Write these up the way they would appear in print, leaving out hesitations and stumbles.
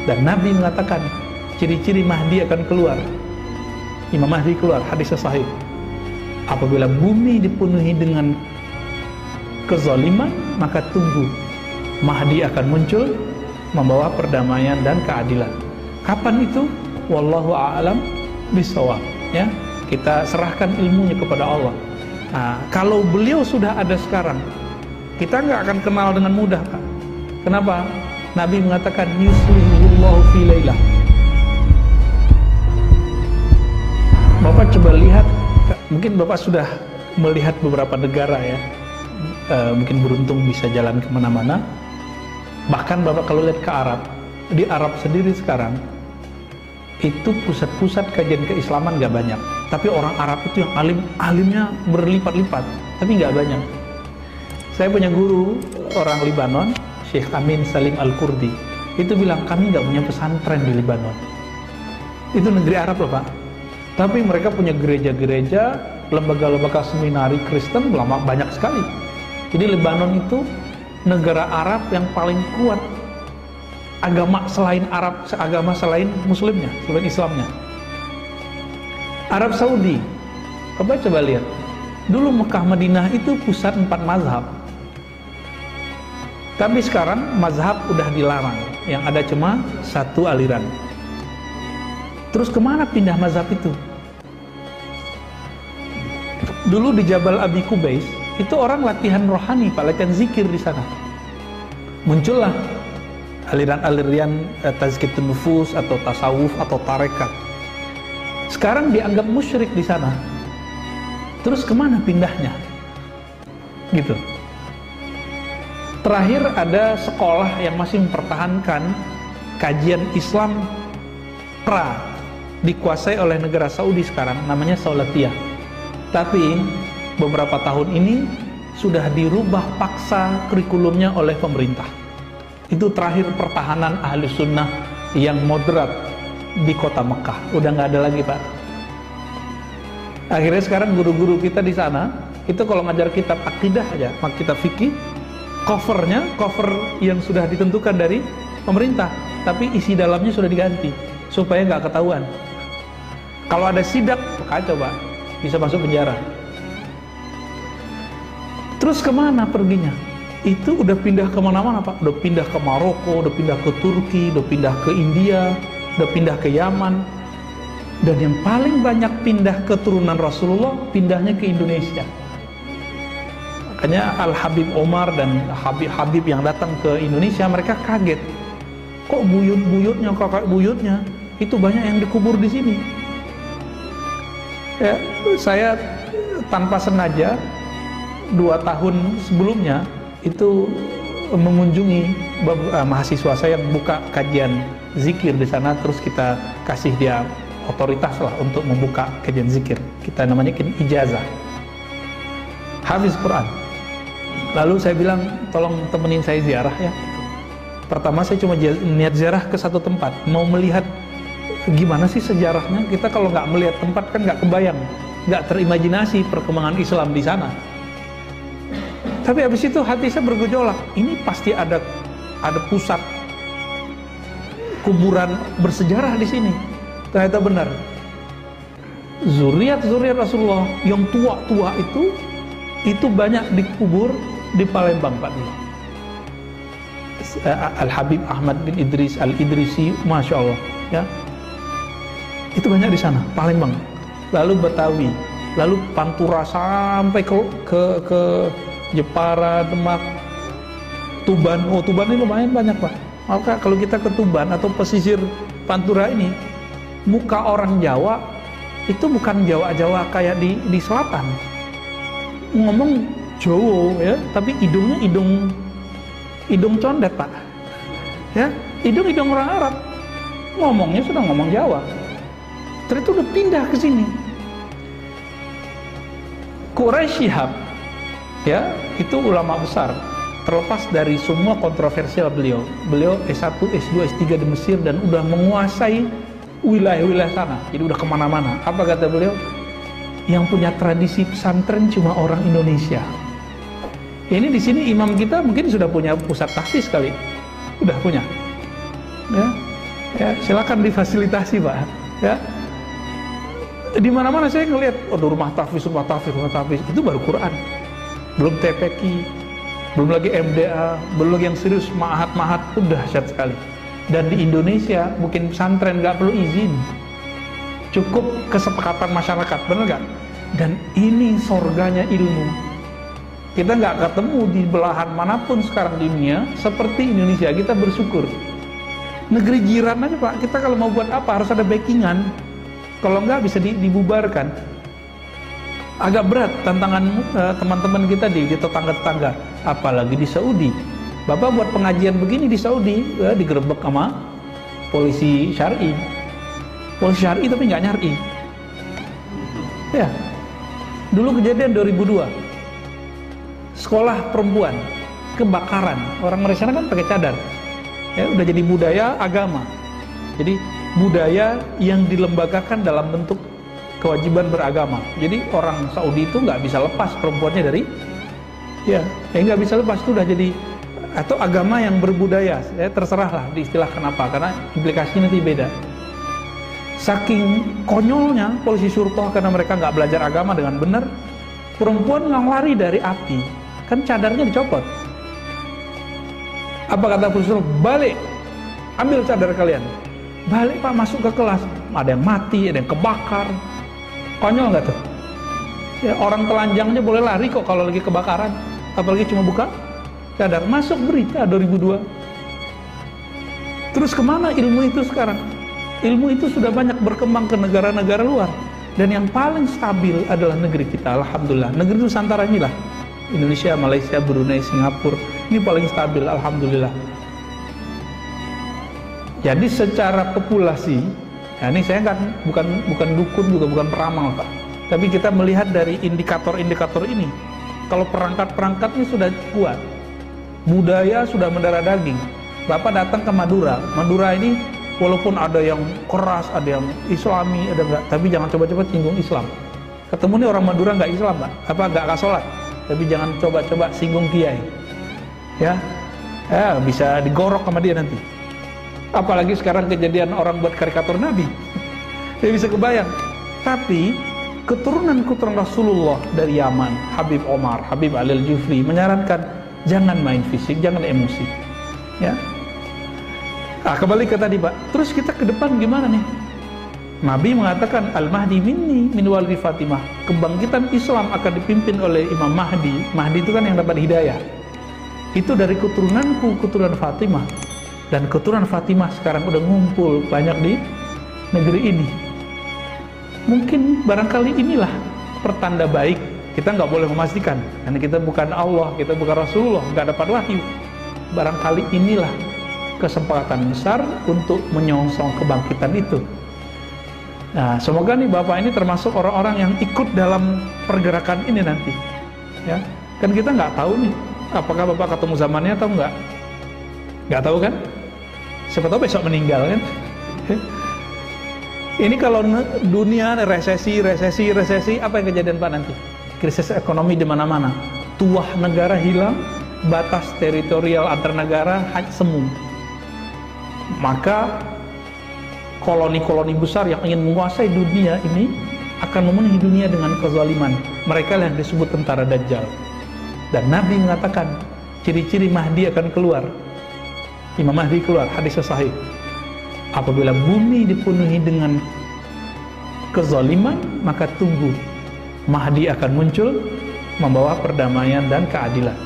Dan Nabi mengatakan ciri-ciri Mahdi akan keluar. Imam Mahdi keluar, hadis sahih. Apabila bumi dipenuhi dengan kezaliman, maka tunggu Mahdi akan muncul membawa perdamaian dan keadilan. Kapan itu? Wallahu a'lam bishawab. Ya, kita serahkan ilmunya kepada Allah. Nah, kalau beliau sudah ada sekarang, kita nggak akan kenal dengan mudah, Pak. Kenapa? Nabi mengatakan yuslihullahu fi lailah. Bapak coba lihat, mungkin Bapak sudah melihat beberapa negara ya, mungkin beruntung bisa jalan kemana-mana. Bahkan Bapak kalau lihat ke Arab, di Arab sendiri sekarang itu pusat-pusat kajian keislaman nggak banyak, tapi orang Arab itu yang alimnya berlipat-lipat, tapi nggak banyak. Saya punya guru orang Libanon, Syekh Amin Salim Al-Kurdi, itu bilang kami nggak punya pesantren di Libanon. Itu negeri Arab loh Pak, tapi mereka punya gereja-gereja, lembaga-lembaga seminari Kristen banyak sekali. Jadi Libanon itu negara Arab yang paling kuat agama selain Arab, agama selain Muslimnya, selain Islamnya. Arab Saudi, coba lihat, dulu Mekah Madinah itu pusat 4 mazhab, tapi sekarang mazhab udah dilarang, yang ada cuma 1 aliran. Terus kemana pindah mazhab itu? Dulu di Jabal Abi Kubais itu orang latihan rohani, Pak, latihan zikir di sana. Muncullah aliran-aliran tazkiyatun nufus atau tasawuf atau tarekat. Sekarang dianggap musyrik di sana. Terus kemana pindahnya? Gitu. Terakhir ada sekolah yang masih mempertahankan kajian Islam pra, dikuasai oleh negara Saudi sekarang, namanya Saulatiyah. Tapi beberapa tahun ini sudah dirubah paksa kurikulumnya oleh pemerintah. Itu terakhir pertahanan ahli sunnah yang moderat di kota Mekah. Udah nggak ada lagi Pak. Akhirnya sekarang guru-guru kita di sana itu kalau ngajar kitab akidah aja, kitab fikih, cover yang sudah ditentukan dari pemerintah, tapi isi dalamnya sudah diganti supaya nggak ketahuan. Kalau ada sidak, kacau Pak, bisa masuk penjara. Terus kemana perginya? Itu udah pindah kemana-mana Pak, udah pindah ke Maroko, udah pindah ke Turki, udah pindah ke India, udah pindah ke Yaman. Dan yang paling banyak pindah keturunan Rasulullah, pindahnya ke Indonesia. Makanya Al-Habib Omar dan Habib yang datang ke Indonesia, mereka kaget. Kok buyut-buyutnya, kakak buyutnya, itu banyak yang dikubur di sini. Ya, saya tanpa sengaja 2 tahun sebelumnya itu mengunjungi mahasiswa saya yang buka kajian zikir di sana, terus kita kasih dia otoritas lah untuk membuka kajian zikir. Kita namanya ijazah. Hafiz Quran. Lalu saya bilang, tolong temenin saya ziarah ya. Pertama saya cuma niat ziarah ke satu tempat, mau melihat gimana sih sejarahnya. Kita kalau nggak melihat tempat kan nggak kebayang, nggak terimajinasi perkembangan Islam di sana. Tapi habis itu hati saya bergejolak, ini pasti ada pusat kuburan bersejarah di sini. Ternyata benar. Zuriat Rasulullah yang tua-tua itu banyak dikubur di Palembang Pak dulu. Al-Habib Ahmad bin Idris Al-Idrisi, Masya Allah ya. Itu banyak di sana, Palembang. Lalu Betawi, lalu Pantura sampai ke Jepara, Demak, Tuban. Oh, Tuban ini lumayan banyak Pak. Maka kalau kita ke Tuban atau pesisir Pantura ini, muka orang Jawa itu bukan Jawa kayak di selatan. Ngomong Jawa ya, tapi hidungnya hidung condet Pak. Ya, hidung orang Arab. Ngomongnya sudah ngomong Jawa. Terus itu udah pindah ke sini. Quraisy Shihab ya, itu ulama besar, terlepas dari semua kontroversial beliau S1, S2, S3 di Mesir dan udah menguasai wilayah-wilayah sana, jadi udah kemana-mana. Apa kata beliau? Yang punya tradisi pesantren cuma orang Indonesia. Ini di sini imam kita mungkin sudah punya pusat tahfiz kali, udah punya ya. Ya, silakan difasilitasi Pak. Ya, di mana-mana saya ngelihat, rumah tahfiz itu baru Quran, belum TPQ, belum lagi MDA, belum lagi yang serius mahat udah dahsyat sekali. Dan di Indonesia mungkin pesantren nggak perlu izin, cukup kesepakatan masyarakat, benar nggak? Dan ini surganya ilmu. Kita nggak ketemu di belahan manapun sekarang di dunia seperti Indonesia. Kita bersyukur. Negeri jiran aja Pak, kita kalau mau buat apa harus ada backingan. Kalau nggak bisa dibubarkan. Agak berat tantangan teman-teman kita di tetangga-tetangga, apalagi di Saudi. Bapak buat pengajian begini di Saudi, digerebek sama polisi syar'i. Polisi syar'i tapi nggak nyar'i. Ya, dulu kejadian 2002, sekolah perempuan kebakaran. Orang Malaysia kan pakai cadar. Ya, udah jadi budaya agama. Jadi budaya yang dilembagakan dalam bentuk kewajiban beragama. Jadi orang Saudi itu nggak bisa lepas perempuannya dari, nggak bisa lepas, itu udah jadi, atau agama yang berbudaya. Ya, terserahlah diistilahkan apa, karena implikasinya nanti beda. Saking konyolnya polisi syurga karena mereka nggak belajar agama dengan benar, perempuan nggak lari dari api, kan cadarnya dicopot. Apa kata polisi syurga? Balik, ambil cadar kalian. Balik Pak, masuk ke kelas, ada yang mati, ada yang kebakar. Konyol nggak tuh? Ya, orang telanjangnya boleh lari kok kalau lagi kebakaran, apalagi cuma buka cadar. Masuk berita 2002. Terus kemana ilmu itu sekarang? Ilmu itu sudah banyak berkembang ke negara-negara luar, dan yang paling stabil adalah negeri kita. Alhamdulillah, negeri Nusantara inilah, Indonesia, Malaysia, Brunei, Singapura, ini paling stabil, alhamdulillah. Jadi secara populasi, nah ini saya kan bukan dukun juga, bukan peramal Pak, tapi kita melihat dari indikator-indikator ini. Kalau perangkat-perangkatnya sudah kuat, budaya sudah mendarah daging. Bapak datang ke Madura, Madura ini walaupun ada yang keras, ada yang Islami, ada enggak, tapi jangan coba-coba singgung Islam. Ketemu nih orang Madura nggak Islam Pak, nggak sholat, tapi jangan coba-coba singgung kiai. Ya, bisa digorok sama dia nanti. Apalagi sekarang kejadian orang buat karikatur Nabi, dia bisa kebayang. Tapi keturunan Rasulullah dari Yaman, Habib Omar, Habib Ali Al-Jufri menyarankan jangan main fisik, jangan emosi. Ya. Kembali ke tadi Pak. Terus kita ke depan gimana nih? Nabi mengatakan Al-Mahdi minni min walidi Fatimah. Kebangkitan Islam akan dipimpin oleh Imam Mahdi. Mahdi itu kan yang dapat hidayah. Itu dari keturunanku, keturunan Fatimah. Dan keturunan Fatimah sekarang udah ngumpul banyak di negeri ini. Mungkin barangkali inilah pertanda baik. Kita nggak boleh memastikan, karena kita bukan Allah, kita bukan Rasulullah, nggak dapat wahyu. Barangkali inilah kesempatan besar untuk menyongsong kebangkitan itu. Nah, semoga nih Bapak ini termasuk orang-orang yang ikut dalam pergerakan ini nanti. Ya, kan kita nggak tahu nih, apakah Bapak ketemu zamannya atau enggak. Nggak tahu kan? Siapa tahu besok meninggal kan? Ini kalau dunia resesi, apa yang kejadian Pak nanti? Krisis ekonomi di mana-mana, tuah negara hilang, batas teritorial antar negara semu. Maka koloni-koloni besar yang ingin menguasai dunia ini akan memenuhi dunia dengan kezaliman. Mereka yang disebut tentara Dajjal. Dan Nabi mengatakan ciri-ciri Mahdi akan keluar. Imam Mahdi keluar, hadis sahih. Apabila bumi dipenuhi dengan kezaliman, maka tunggu Mahdi akan muncul membawa perdamaian dan keadilan.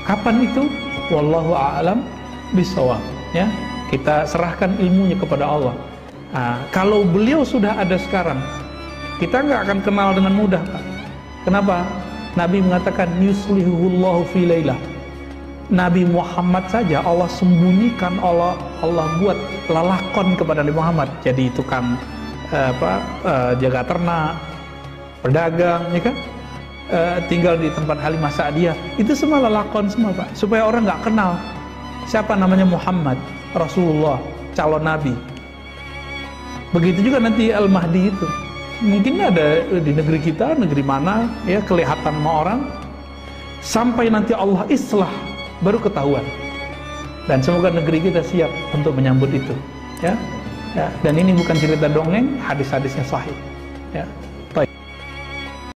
Kapan itu? Wallahu a'lam bishawab. Ya, kita serahkan ilmunya kepada Allah. Nah, kalau beliau sudah ada sekarang, kita nggak akan kenal dengan mudah Pak. Kenapa? Nabi mengatakan yuslihullahu fi lailah. Nabi Muhammad saja Allah sembunyikan, Allah buat lalakon kepada Nabi Muhammad. Jadi tukang jaga ternak, pedagang, ya kan? Tinggal di tempat Halimah Sa'diyah. Itu semua lalakon semua Pak, supaya orang nggak kenal siapa namanya Muhammad, Rasulullah, calon Nabi. Begitu juga nanti Al-Mahdi itu. Mungkin ada di negeri kita, negeri mana, ya kelihatan sama orang. Sampai nanti Allah islah, baru ketahuan. Dan semoga negeri kita siap untuk menyambut itu. Ya, Ya, dan ini bukan cerita dongeng, hadis-hadisnya sahih. Ya,